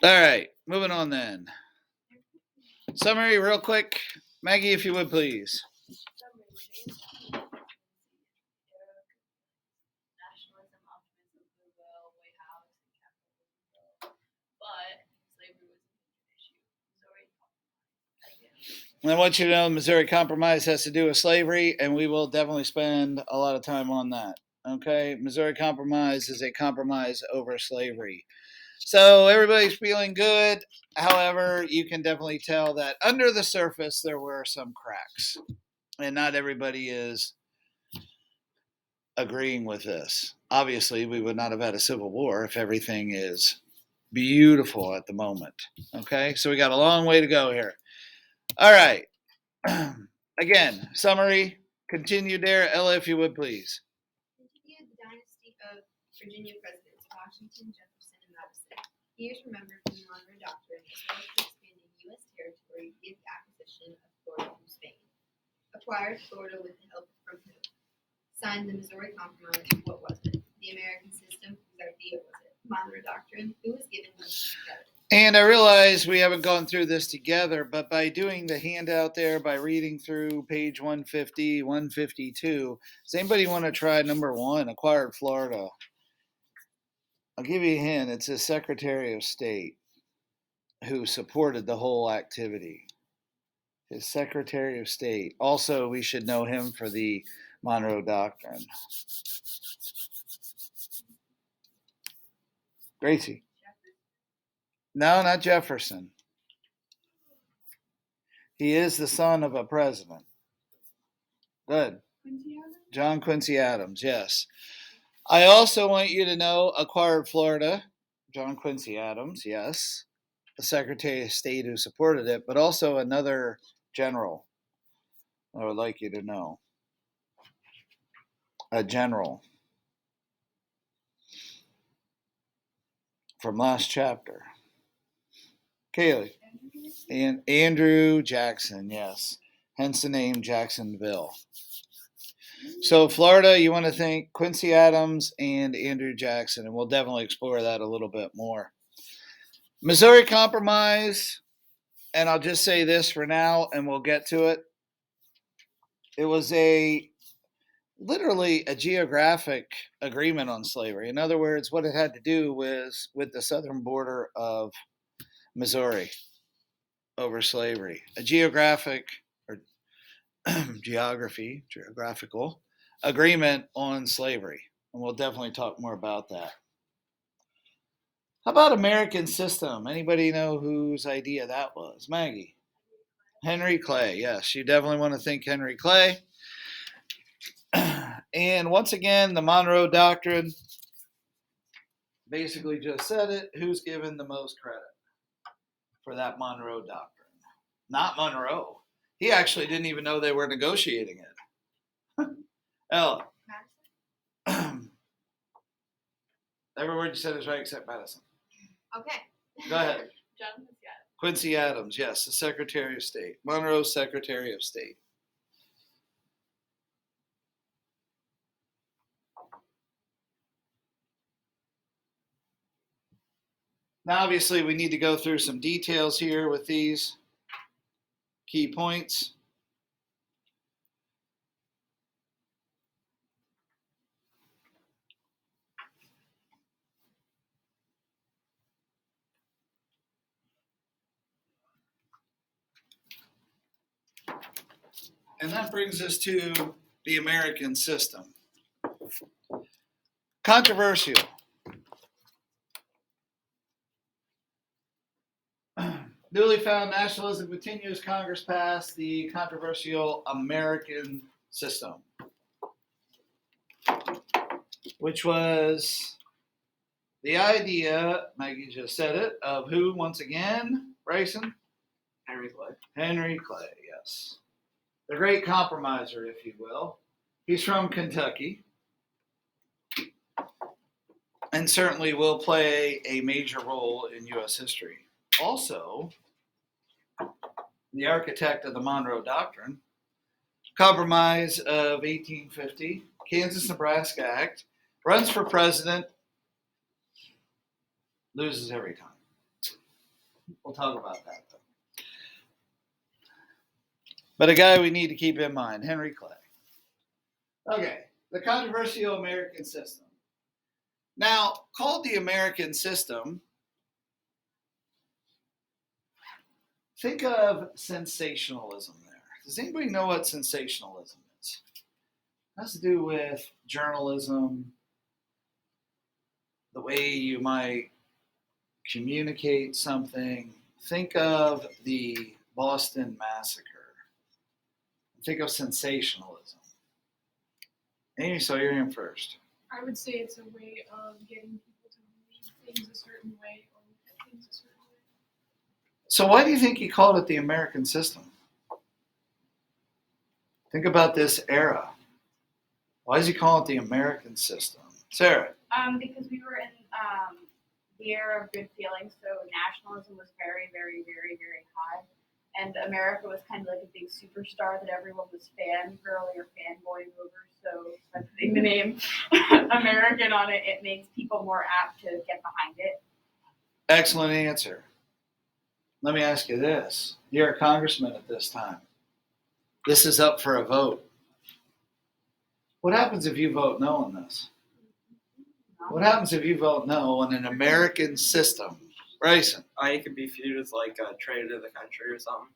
All right, moving on then. Summary, real quick. Maggie, if you would, please. Nationalism, optimism, goodwill, White House, and capitalism. But slavery was a major issue. Missouri Compromise. I want you to know Missouri Compromise has to do with slavery, and we will definitely spend a lot of time on that. Okay, Missouri Compromise is a compromise over slavery. So everybody's feeling good. However, you can definitely tell that under the surface there were some cracks, and not everybody is agreeing with this. Obviously, we would not have had a civil war if everything is beautiful at the moment. Okay, so we got a long way to go here. All right. Again, summary. Continue there. Ella, if you would, please. Continued the dynasty of Virginia presidents Washington, Jefferson, and Madison. He is remembered for the Monroe Doctrine as well as for expanding U.S. territory via the acquisition of Florida from Spain. Acquired Florida with the help from whom? Signed the Missouri Compromise. What was it? The American system. Whose idea was it? Monroe Doctrine. Who was given these together? And I realize we haven't gone through this together, but by doing the handout there, by reading through page 150, 152, does anybody want to try number one, acquired Florida? I'll give you a hint. It's a Secretary of State who supported the whole activity. His Secretary of State. Also, we should know him for the Monroe Doctrine. Gracie. No, not Jefferson. He is the son of a president. Good. John Quincy Adams, yes. I also want you to know acquired Florida, John Quincy Adams, yes. The Secretary of State who supported it, but also another general I would like you to know. A general from last chapter. Kaylee. And Andrew Jackson, yes. Hence the name Jacksonville. So Florida, you want to think Quincy Adams and Andrew Jackson, and we'll definitely explore that a little bit more. Missouri Compromise, and I'll just say this for now, and we'll get to it. It was literally a geographic agreement on slavery. In other words, what it had to do was with the southern border of Missouri over slavery. A geographic or geographical agreement on slavery. And we'll definitely talk more about that. How about American system? Anybody know whose idea that was? Maggie. Henry Clay. Yes, you definitely want to think Henry Clay. And once again, the Monroe Doctrine basically just said it. Who's given the most credit for that Monroe Doctrine? Not Monroe. He actually didn't even know they were negotiating it. Ella. Madison? Every word you said is right except Madison. Okay. Go ahead. John Quincy Adams, yes, the Secretary of State. Monroe, Secretary of State. Now, obviously, we need to go through some details here with these key points. And that brings us to the American system. Controversial. Newly found nationalism continues. Congress passed the controversial American system, which was the idea, Maggie just said it, of who once again, Bryson? Henry Clay. Henry Clay, yes. The great compromiser, if you will. He's from Kentucky and certainly will play a major role in U.S. history. Also, the architect of the Monroe Doctrine, Compromise of 1850, Kansas-Nebraska Act, runs for president, loses every time. We'll talk about that though. But a guy we need to keep in mind, Henry Clay. Okay, the controversial American system. Now, called the American system, think of sensationalism there. Does anybody know what sensationalism is? It has to do with journalism, the way you might communicate something. Think of the Boston Massacre. Think of sensationalism. Amy, so you're in first. I would say it's a way of getting people to believe things a certain way or look at things a certain way. So why do you think he called it the American system? Think about this era. Why does he call it the American system? Sarah? Because we were in the era of good feelings, so nationalism was very, very, very, very high. And America was kind of like a big superstar that everyone was fangirling or fanboying over. So by putting the name American on it, it makes people more apt to get behind it. Excellent answer. Let me ask you this. You're a congressman at this time. This is up for a vote. What happens if you vote no on this? What happens if you vote no on an American system? Bryson? It could be viewed as like a traitor to the country or something.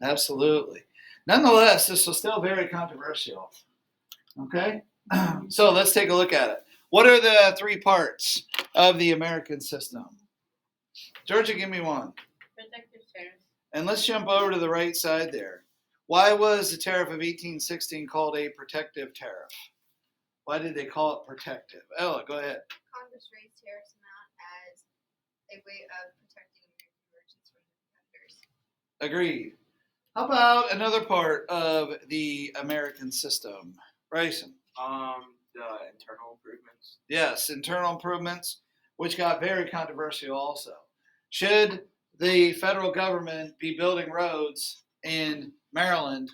Absolutely. Nonetheless, this was still very controversial. Okay? So let's take a look at it. What are the three parts of the American system? Georgia, give me one. Protective tariffs. And let's jump over to the right side there. Why was the tariff of 1816 called a protective tariff? Why did they call it protective? Ella, go ahead. Congress raised tariffs amount as a way of protecting American merchants from competitors. Agreed. How about another part of the American system? Bryson? The internal improvements. Yes, internal improvements, which got very controversial also. Should the federal government be building roads in Maryland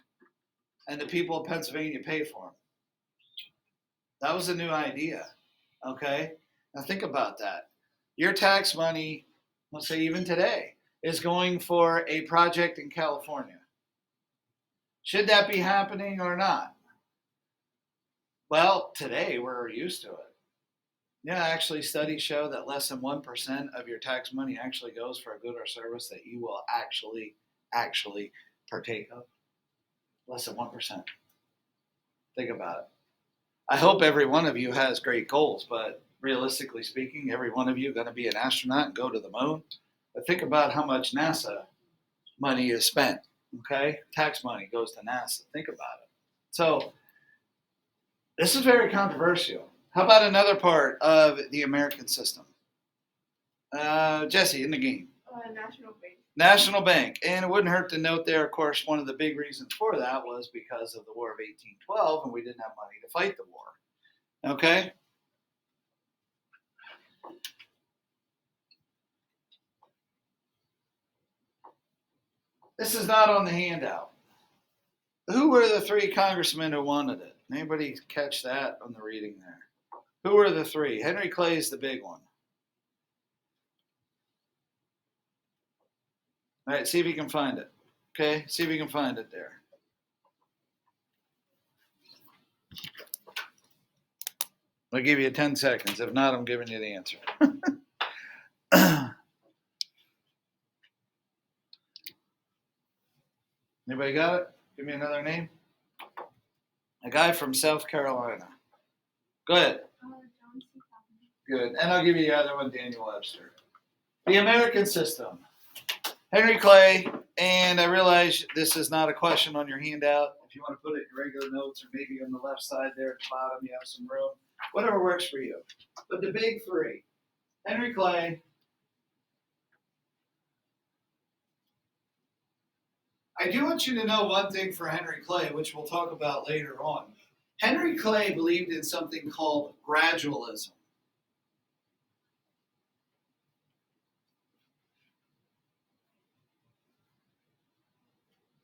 and the people of Pennsylvania pay for them? That was a new idea. Okay? Now think about that. Your tax money, let's say even today, is going for a project in California. Should that be happening or not? Well, today we're used to it. Yeah, actually, studies show that less than 1% of your tax money actually goes for a good or service that you will actually partake of. Less than 1%. Think about it. I hope every one of you has great goals, but realistically speaking, every one of you are going to be an astronaut and go to the moon. But think about how much NASA money is spent. Okay? Tax money goes to NASA. Think about it. So, this is very controversial. How about another part of the American system? Jesse, in the game. National Bank. National Bank. And it wouldn't hurt to note there, of course, one of the big reasons for that was because of the War of 1812, and we didn't have money to fight the war. Okay? This is not on the handout. Who were the three congressmen who wanted it? Anybody catch that on the reading there? Who were the three? Henry Clay is the big one. All right, see if you can find it. Okay, see if you can find it there. I'll give you 10 seconds. If not, I'm giving you the answer. Anybody got it? Give me another name. A guy from South Carolina. Go ahead. John C. Calhoun. Good. And I'll give you the other one, Daniel Webster. The American system. Henry Clay, and I realize this is not a question on your handout. If you want to put it in your regular notes or maybe on the left side there at the bottom, you have some room. Whatever works for you. But the big three. Henry Clay. I do want you to know one thing for Henry Clay, which we'll talk about later on. Henry Clay believed in something called gradualism.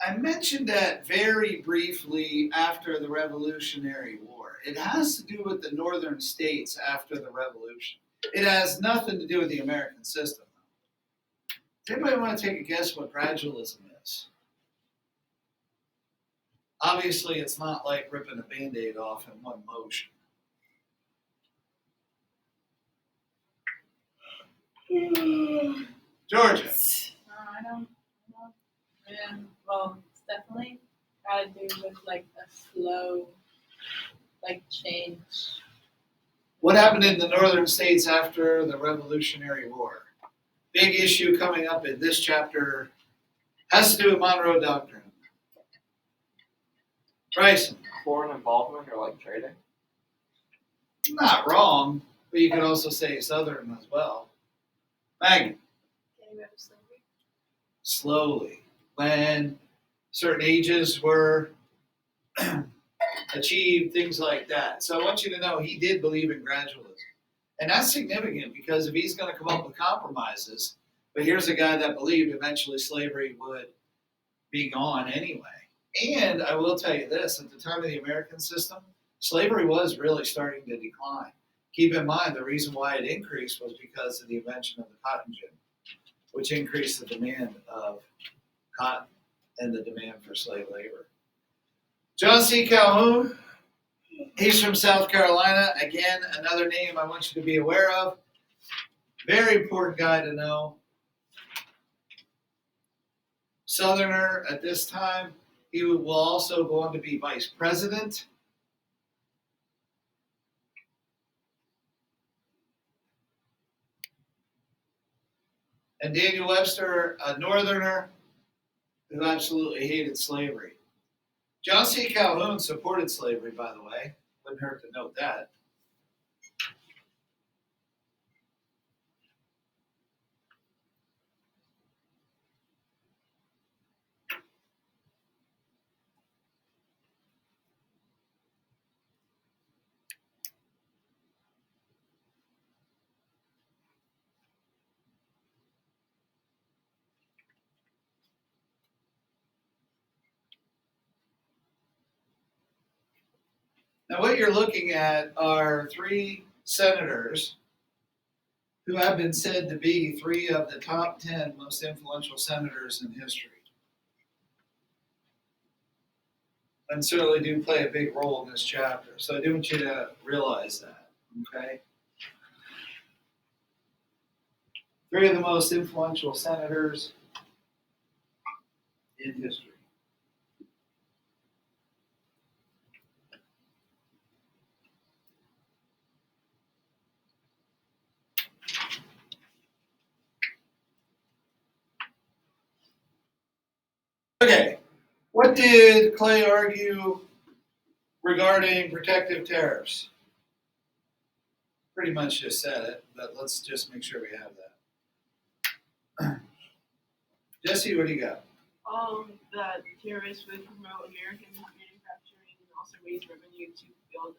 I mentioned that very briefly after the Revolutionary War. It has to do with the northern states after the Revolution. It has nothing to do with the American system. Anybody want to take a guess what gradualism is? Obviously, it's not like ripping a Band-Aid off in one motion. Georgia. I don't know. Well, it's definitely got to do with like a slow, like change. What happened in the northern states after the Revolutionary War? Big issue coming up in this chapter has to do with Monroe Doctrine. Bryson, Foreign involvement or like trading? not wrong, but you could also say Southern as well. Maggie, Getting rid of slavery. slowly. When certain ages were achieved, things like that. So I want you to know he did believe in gradualism. And that's significant because if he's going to come up with compromises, but here's a guy that believed eventually slavery would be gone anyway. And I will tell you this, at the time of the American system, slavery was really starting to decline. Keep in mind, the reason why it increased was because of the invention of the cotton gin, which increased the demand of cotton and the demand for slave labor. John C. Calhoun, he's from South Carolina. Again, another name I want you to be aware of. Very important guy to know. Southerner at this time. He will also go on to be vice president. And Daniel Webster, a northerner who absolutely hated slavery. John C. Calhoun supported slavery, by the way. Wouldn't hurt to note that. Now, what you're looking at are three senators who have been said to be three of the top 10 most influential senators in history. And certainly do play a big role in this chapter. So I do want you to realize that, okay? Three of the most influential senators in history. Okay, what did Clay argue regarding protective tariffs? Pretty much just said it, but let's just make sure we have that. Jesse, what do you got? That tariffs would promote American manufacturing and also raise revenue to build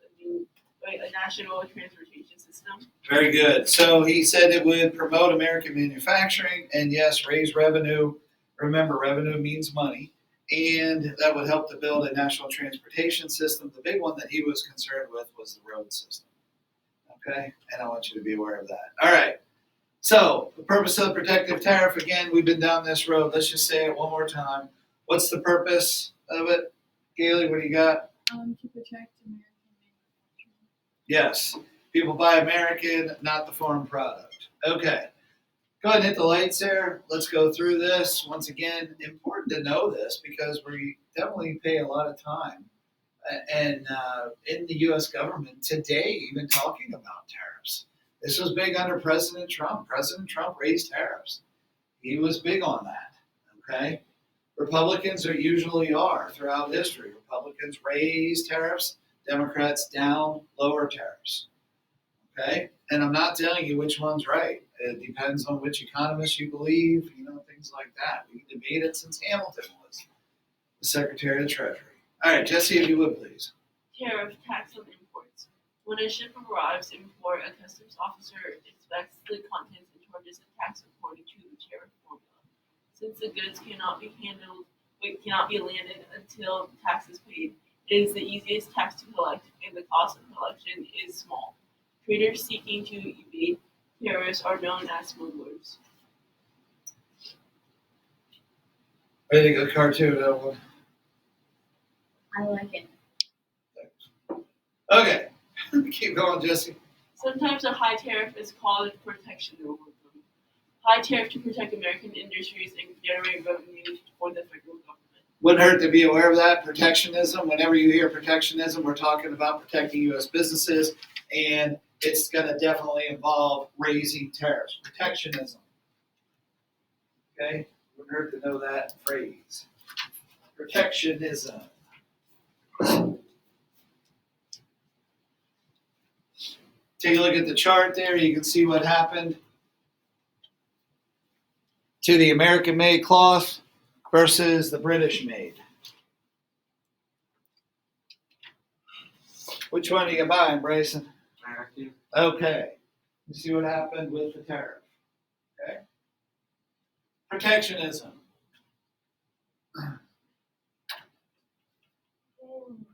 a national transportation system. Very good. So he said it would promote American manufacturing and yes, raise revenue. Remember, revenue means money. And that would help to build a national transportation system. The big one that he was concerned with was the road system. Okay? And I want you to be aware of that. All right. So the purpose of the protective tariff, again, we've been down this road. Let's just say it one more time. What's the purpose of it? Gailey, what do you got? To protect American manufacturing. Yes. People buy American, not the foreign product. Okay. Go ahead and hit the lights there. Let's go through this. Once again, important to know this because we definitely pay a lot of time and in the U.S. government today, even talking about tariffs. This was big under President Trump. President Trump raised tariffs. He was big on that, okay? Republicans usually are throughout history. Republicans raise tariffs, Democrats down, lower tariffs, okay? And I'm not telling you which one's right. It depends on which economist you believe, things like that. We can debate it since Hamilton was the Secretary of the Treasury. All right, Jesse, if you would, please. Tariff tax on imports. When a ship arrives in port, a customs officer inspects the contents and charges a tax according to the tariff formula. Since the goods cannot be landed until the tax is paid, it is the easiest tax to collect, and the cost of collection is small. Traders seeking to evade tariffs are known as smugglers. Really good cartoon, that one. I like it. Okay, keep going, Jesse. Sometimes a high tariff is called protectionism. High tariff to protect American industries and generate revenue for the federal government. Wouldn't hurt to be aware of that. Protectionism. Whenever you hear protectionism, we're talking about protecting U.S. businesses, and it's going to definitely involve raising tariffs. Protectionism. Okay? Wouldn't hurt to know that phrase. Protectionism. Take a look at the chart there. You can see what happened to the American-made cloth versus the British-made. Which one are you buying, Bryson? American. Okay. You see what happened with the tariff. Okay. Protectionism.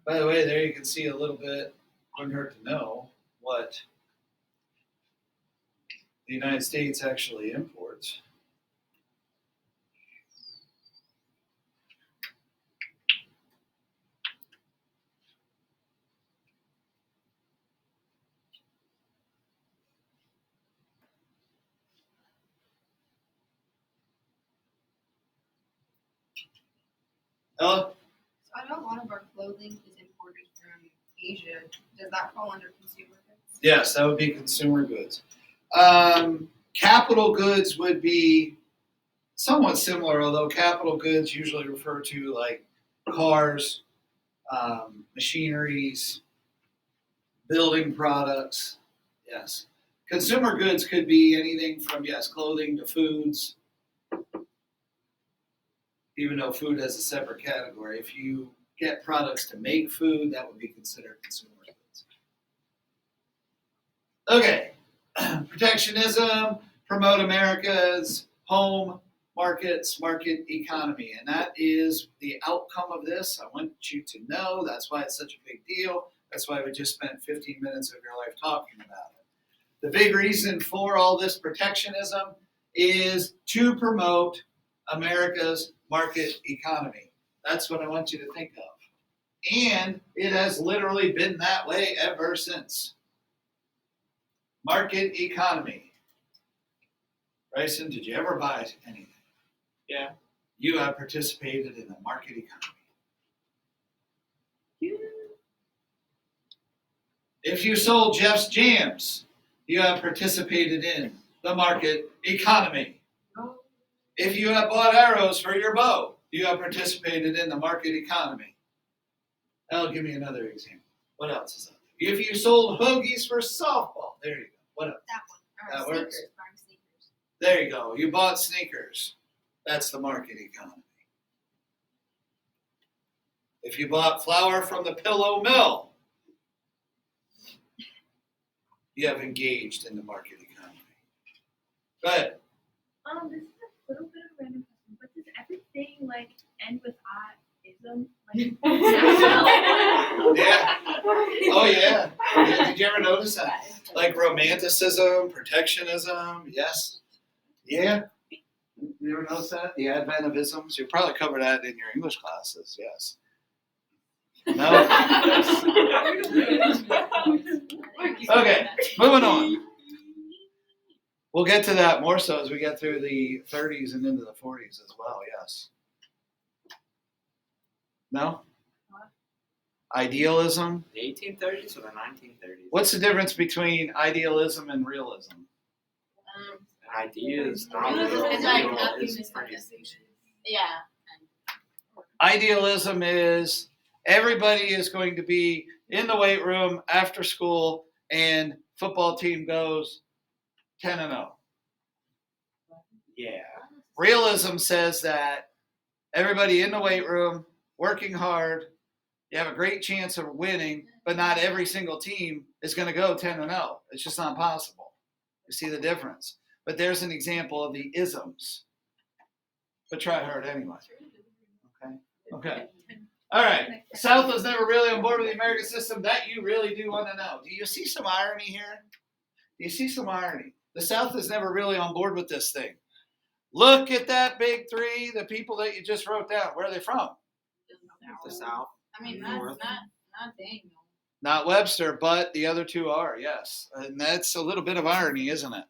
By the way, there you can see a little bit, wouldn't hurt to know what the United States actually imports. Ella? So I know a lot of our clothing is imported from Asia. Does that fall under consumer goods? Yes, that would be consumer goods. Capital goods would be somewhat similar, although capital goods usually refer to like cars, machineries, building products. Yes. Consumer goods could be anything from, yes, clothing to foods, even though food has a separate category. If you get products to make food, that would be considered consumer goods. Okay. Protectionism, promote America's home markets, market economy. And that is the outcome of this. I want you to know that's why it's such a big deal. That's why we just spent 15 minutes of your life talking about it. The big reason for all this protectionism is to promote America's market economy. That's what I want you to think of. And it has literally been that way ever since. Market economy. Bryson, did you ever buy anything? Yeah. You have participated in the market economy. If you sold Jeff's jams, you have participated in the market economy. If you have bought arrows for your bow, you have participated in the market economy. Now, give me another example. What else is out there? If you sold hoagies for softball, there you go. What else? That one. That Or works. sneakers. Buying sneakers. There you go. You bought sneakers. That's the market economy. If you bought flour from the Pillow Mill, you have engaged in the market economy. Go ahead. This is a little bit of a random question, but does everything like end with ism? Like, Yeah. Oh, yeah. Yeah. Did you ever notice that? Like romanticism, protectionism, yes. Yeah. You ever notice that? The advent of isms? You probably covered that in your English classes, yes. No? Okay, moving on. We'll get to that more so as we get through the 30s and into the 40s as well, yes. No? Idealism? The 1830s or the 1930s? What's the difference between idealism and realism? An idea is not Realism real. is like Real nothing is is pretty. Yeah. Idealism is everybody is going to be in the weight room after school and football team goes 10-0. Yeah. Realism says that everybody in the weight room working hard, you have a great chance of winning, but not every single team is going to go 10-0. It's just not possible. You see the difference. But there's an example of the isms. But try hard anyway. Okay. All right. The South was never really on board with the American system. That you really do want to know. Do you see some irony here? Do you see some irony? The South is never really on board with this thing. Look at that big three, the people that you just wrote down. Where are they from? The South. I mean, North. not Daniel. Not Webster, but the other two are, yes. And that's a little bit of irony, isn't it?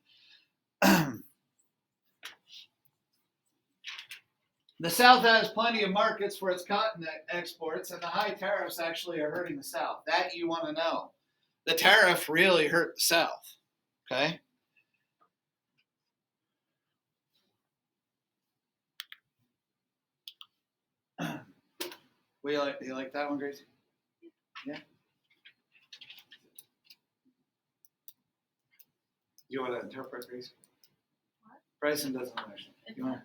The South has plenty of markets for its cotton exports, and the high tariffs actually are hurting the South. That you want to know. The tariff really hurt the South. Okay? Do you like that one, Gracie? Yeah. You want to interpret, Gracie? What? Bryson doesn't understand. It's You want?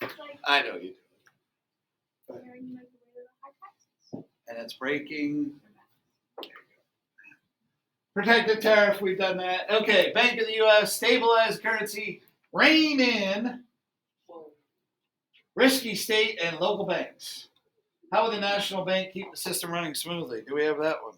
like I know you do. carrying like the weight of the high taxes. And it's breaking. Protected tariff, we've done that. Okay, Bank of the U.S., stabilize currency, rein in risky state and local banks. How will the national bank keep the system running smoothly? Do we have that one?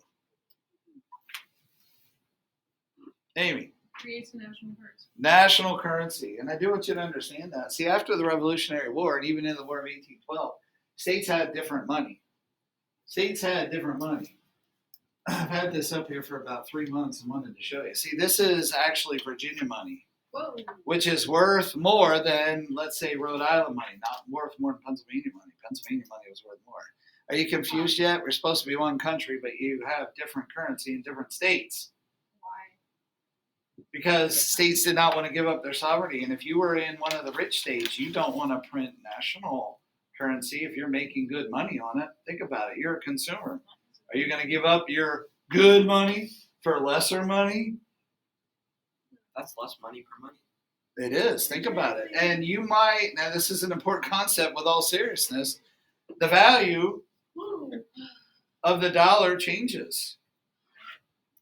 Amy. Creates a national currency. National currency. And I do want you to understand that. See, after the Revolutionary War, and even in the War of 1812, states had different money. States had different money. I've had this up here for about 3 months and wanted to show you. See, this is actually Virginia money, Whoa. which is worth more than, let's say, Rhode Island money, not worth more than Pennsylvania money. Pennsylvania money was worth more. Are you confused yet? We're supposed to be one country, but you have different currency in different states. Why? Because states did not want to give up their sovereignty. And if you were in one of the rich states, you don't want to print national currency if you're making good money on it. Think about it. You're a consumer. Are you going to give up your good money for lesser money? That's less money per money. It is. Think about it. And you might, now this is an important concept with all seriousness, the value of the dollar changes.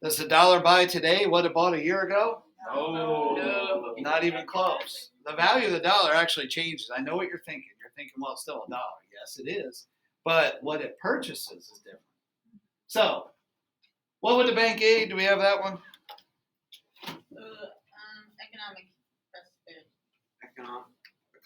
Does the dollar buy today what it bought a year ago? No. Not even close. The value of the dollar actually changes. I know what you're thinking. You're thinking, well, it's still a dollar. Yes, it is. But what it purchases is different. So, what would the bank aid? Do we have that one? Economic prosperity. Economic.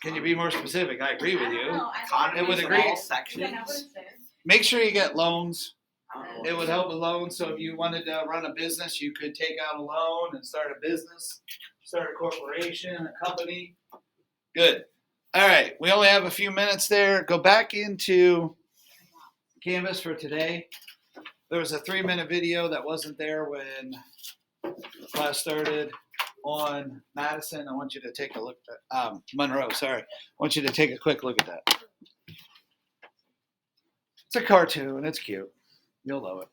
Can you be more specific? I agree with I don't you. know. I Economy It would in agree. all Is that not what sections. it says? Make sure you get loans. I don't know. It would help with loans. So if you wanted to run a business, you could take out a loan and start a business, start a corporation, a company. Good. All right. We only have a few minutes there. Go back into Canvas for today. There was a 3-minute video that wasn't there when class started on Madison. I want you to take a look at Monroe. Sorry. I want you to take a quick look at that. It's a cartoon. It's cute. You'll love it.